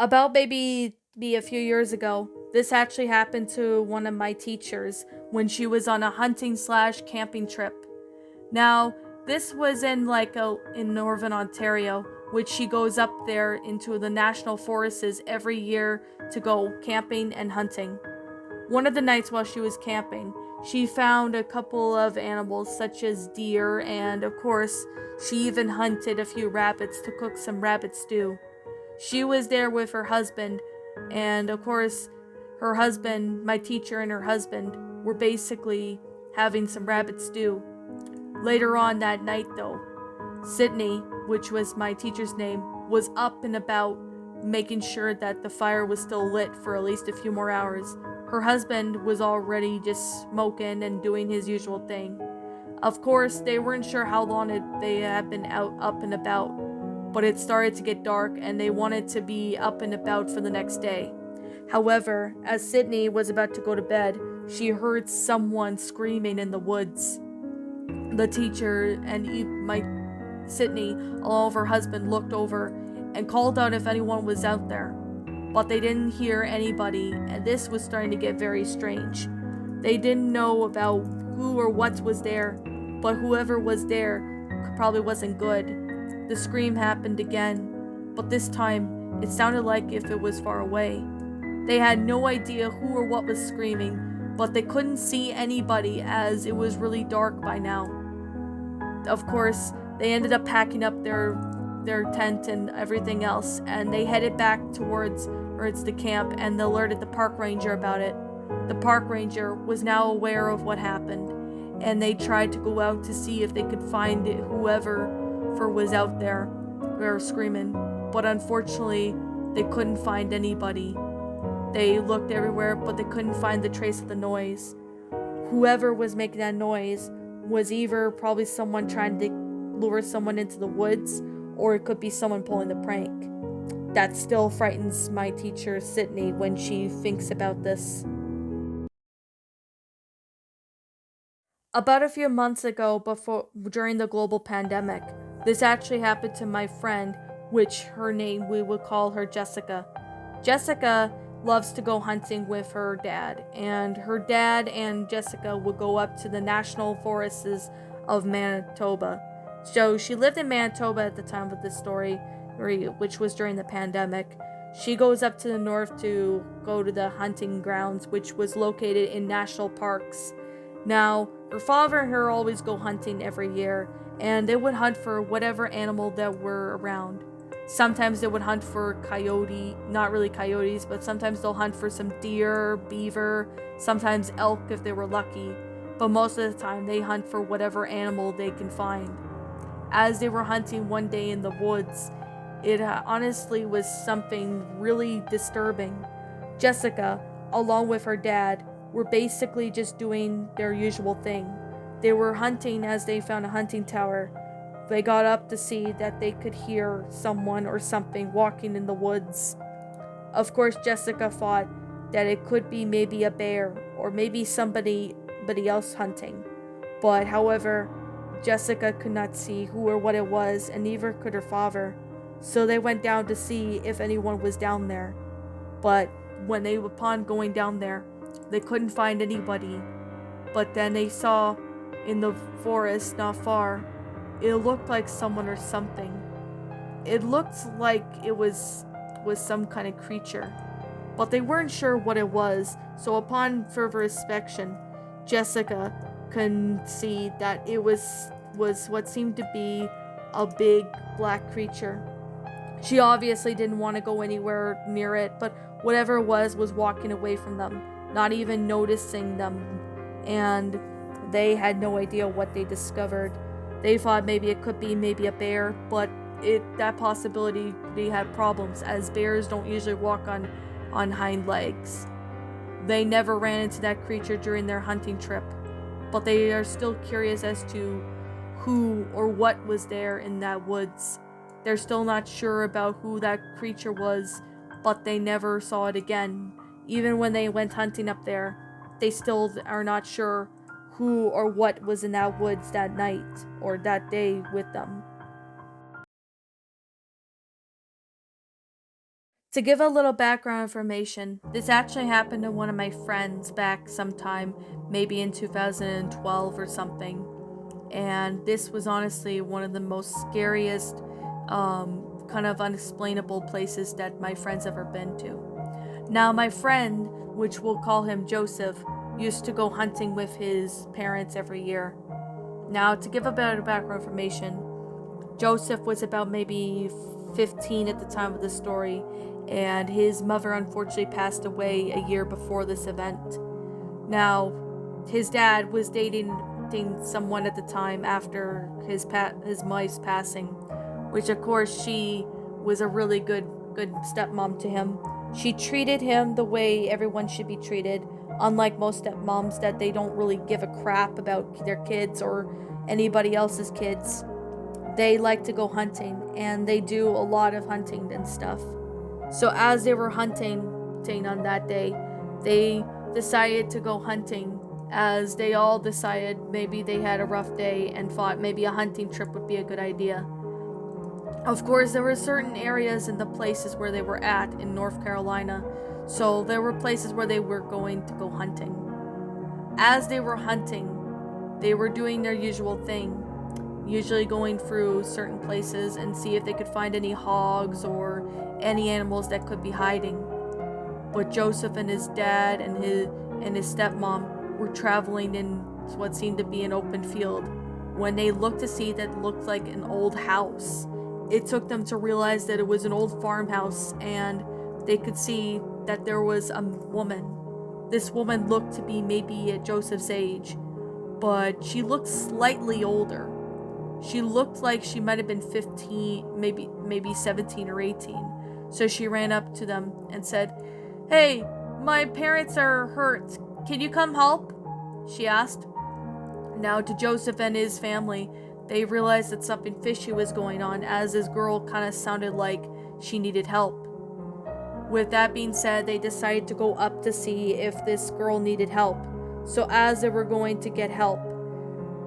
About maybe be a few years ago, this actually happened to one of my teachers when she was on a hunting slash camping trip. Now, this was in northern Ontario, which she goes up there into the national forests every year to go camping and hunting. One of the nights while she was camping, she found a couple of animals such as deer, and of course, she even hunted a few rabbits to cook some rabbit stew. She was there with her husband, and of course, her husband, my teacher, and her husband were basically having some rabbit stew. Later on that night, though, Sydney, which was my teacher's name, was up and about making sure that the fire was still lit for at least a few more hours. Her husband was already just smoking and doing his usual thing. Of course, they weren't sure how long they had been out up and about, but it started to get dark and they wanted to be up and about for the next day. However, as Sydney was about to go to bed, she heard someone screaming in the woods. The teacher and my Sydney, along with her husband, looked over and called out if anyone was out there. But they didn't hear anybody, and this was starting to get very strange. They didn't know about who or what was there, but whoever was there probably wasn't good. The scream happened again, but this time it sounded like if it was far away. They had no idea who or what was screaming, but they couldn't see anybody as it was really dark by now. Of course, they ended up packing up their tent and everything else, and they headed back towards the camp and alerted the park ranger about it. The park ranger was now aware of what happened, and they tried to go out to see if they could find whoever was out there or screaming, but unfortunately, they couldn't find anybody. They looked everywhere, but they couldn't find the trace of the noise. Whoever was making that noise was either probably someone trying to lure someone into the woods, or it could be someone pulling the prank. That still frightens my teacher, Sydney, when she thinks about this. About a few months ago, during the global pandemic, this actually happened to my friend, which her name we would call her Jessica. Jessica loves to go hunting with her dad, and her dad and Jessica would go up to the national forests of Manitoba. So she lived in Manitoba at the time of this story, which was during the pandemic. She goes up to the north to go to the hunting grounds, which was located in national parks. Now, her father and her always go hunting every year, and they would hunt for whatever animal that were around. Sometimes they would hunt for coyote, not really coyotes, but sometimes they'll hunt for some deer, beaver, sometimes elk if they were lucky. But most of the time they hunt for whatever animal they can find. As they were hunting one day in the woods, it honestly was something really disturbing. Jessica, along with her dad, were basically just doing their usual thing. They were hunting as they found a hunting tower. They got up to see that they could hear someone or something walking in the woods. Of course, Jessica thought that it could be maybe a bear or maybe somebody else hunting. But however, Jessica could not see who or what it was, and neither could her father. So they went down to see if anyone was down there. But upon going down there, they couldn't find anybody. But then they saw in the forest not far, it looked like someone or something. It looked like it was some kind of creature, but they weren't sure what it was. So upon further inspection, Jessica could see that it was what seemed to be a big black creature. She obviously didn't want to go anywhere near it, but whatever it was walking away from them, not even noticing them, and they had no idea what they discovered. They thought maybe it could be maybe a bear, but that possibility they had problems, as bears don't usually walk on hind legs. They never ran into that creature during their hunting trip, but they are still curious as to who or what was there in that woods. They're still not sure about who that creature was, but they never saw it again. Even when they went hunting up there, they still are not sure who or what was in that woods that night or that day with them. To give a little background information, this actually happened to one of my friends back sometime, maybe in 2012 or something. And this was honestly one of the most scariest, kind of unexplainable places that my friend's ever been to. Now, my friend, which we'll call him Joseph, used to go hunting with his parents every year. Now, to give a bit of background information, Joseph was about maybe 15 at the time of the story, and his mother unfortunately passed away a year before this event. Now, his dad was dating someone at the time after his wife's passing, which of course she was a really good stepmom to him. She treated him the way everyone should be treated, unlike most stepmoms that they don't really give a crap about their kids or anybody else's kids. They like to go hunting, and they do a lot of hunting and stuff. So as they were hunting on that day, they decided to go hunting, as they all decided maybe they had a rough day and thought maybe a hunting trip would be a good idea. Of course, there were certain areas in the places where they were at in North Carolina, so there were places where they were going to go hunting. As they were hunting, they were doing their usual thing, usually going through certain places and see if they could find any hogs or any animals that could be hiding. But Joseph and his dad and his stepmom were traveling in what seemed to be an open field when they looked to see that looked like an old house. It took them to realize that it was an old farmhouse, and they could see that there was a woman. This woman looked to be maybe at Joseph's age, but she looked slightly older. She looked like she might have been 15, maybe 17 or 18. So she ran up to them and said, "Hey, my parents are hurt. Can you come help?" she asked. Now, to Joseph and his family, they realized that something fishy was going on, as this girl kind of sounded like she needed help. With that being said, they decided to go up to see if this girl needed help. So as they were going to get help,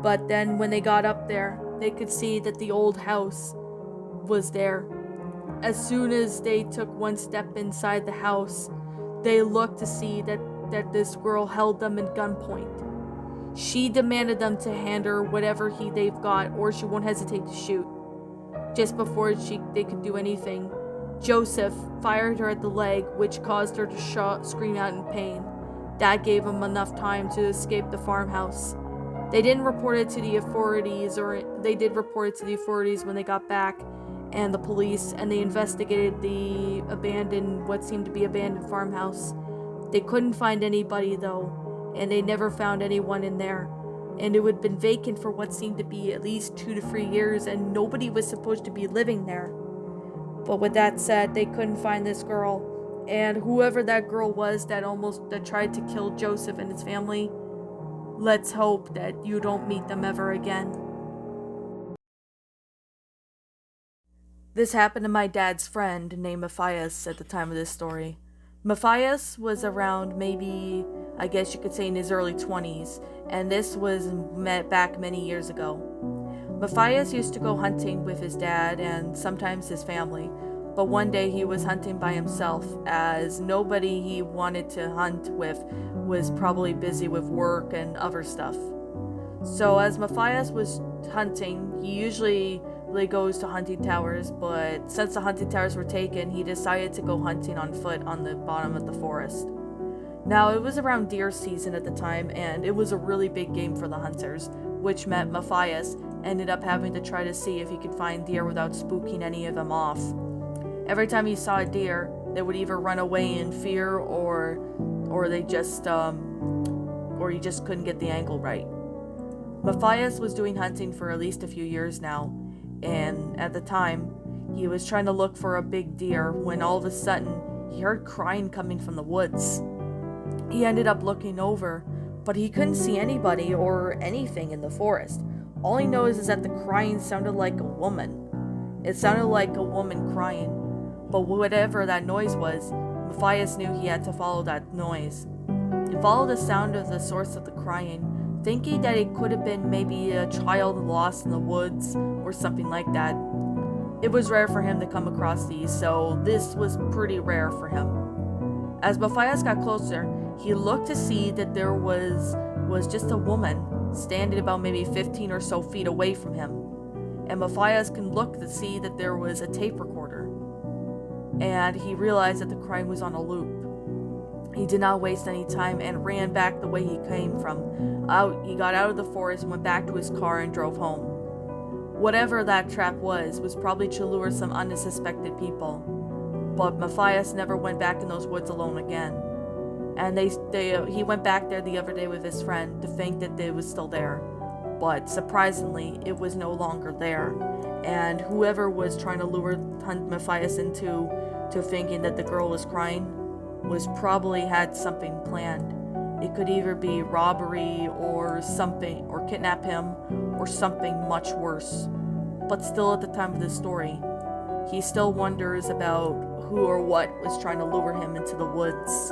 but then when they got up there, they could see that the old house was there. As soon as they took one step inside the house, they looked to see that this girl held them at gunpoint. She demanded them to hand her whatever they've got, or she won't hesitate to shoot. Just before they could do anything, Joseph fired her at the leg, which caused her to scream out in pain. That gave them enough time to escape the farmhouse. They didn't report it to the authorities, or they did report it to the authorities when they got back, and the police, and they investigated the what seemed to be abandoned farmhouse. They couldn't find anybody though, and they never found anyone in there. And it had been vacant for what seemed to be at least 2 to 3 years, and nobody was supposed to be living there. But with that said, they couldn't find this girl, and whoever that girl was that tried to kill Joseph and his family, let's hope that you don't meet them ever again. This happened to my dad's friend named Matthias at the time of this story. Matthias was around maybe, I guess you could say, in his early 20s, and this was met back many years ago. Matthias used to go hunting with his dad and sometimes his family, but one day he was hunting by himself, as nobody he wanted to hunt with was probably busy with work and other stuff. So as Matthias was hunting, he usually goes to hunting towers, but since the hunting towers were taken, he decided to go hunting on foot on the bottom of the forest. Now, it was around deer season at the time, and it was a really big game for the hunters, which meant Matthias ended up having to try to see if he could find deer without spooking any of them off. Every time he saw a deer, they would either run away in fear, or they just or he just couldn't get the angle right. Matthias was doing hunting for at least a few years now, and at the time, he was trying to look for a big deer when all of a sudden, he heard crying coming from the woods. He ended up looking over, but he couldn't see anybody or anything in the forest. All he knows is that the crying sounded like a woman. It sounded like a woman crying, but whatever that noise was, Matthias knew he had to follow that noise. He followed the sound of the source of the crying, thinking that it could have been maybe a child lost in the woods or something like that. It was rare for him to come across these, so this was pretty rare for him. As Matthias got closer, he looked to see that there was just a woman standing about maybe 15 or so feet away from him. And Matthias can look to see that there was a tape recorder. And he realized that the crime was on a loop. He did not waste any time and ran back the way he came from. He got out of the forest, went back to his car, and drove home. Whatever that trap was probably to lure some unsuspected people. But Matthias never went back in those woods alone again. And he went back there the other day with his friend to think that it was still there. But surprisingly, it was no longer there. And whoever was trying to lure Matthias into thinking that the girl was crying was probably had something planned. It could either be robbery or something, or kidnap him, or something much worse. But still, at the time of this story, he still wonders about who or what was trying to lure him into the woods.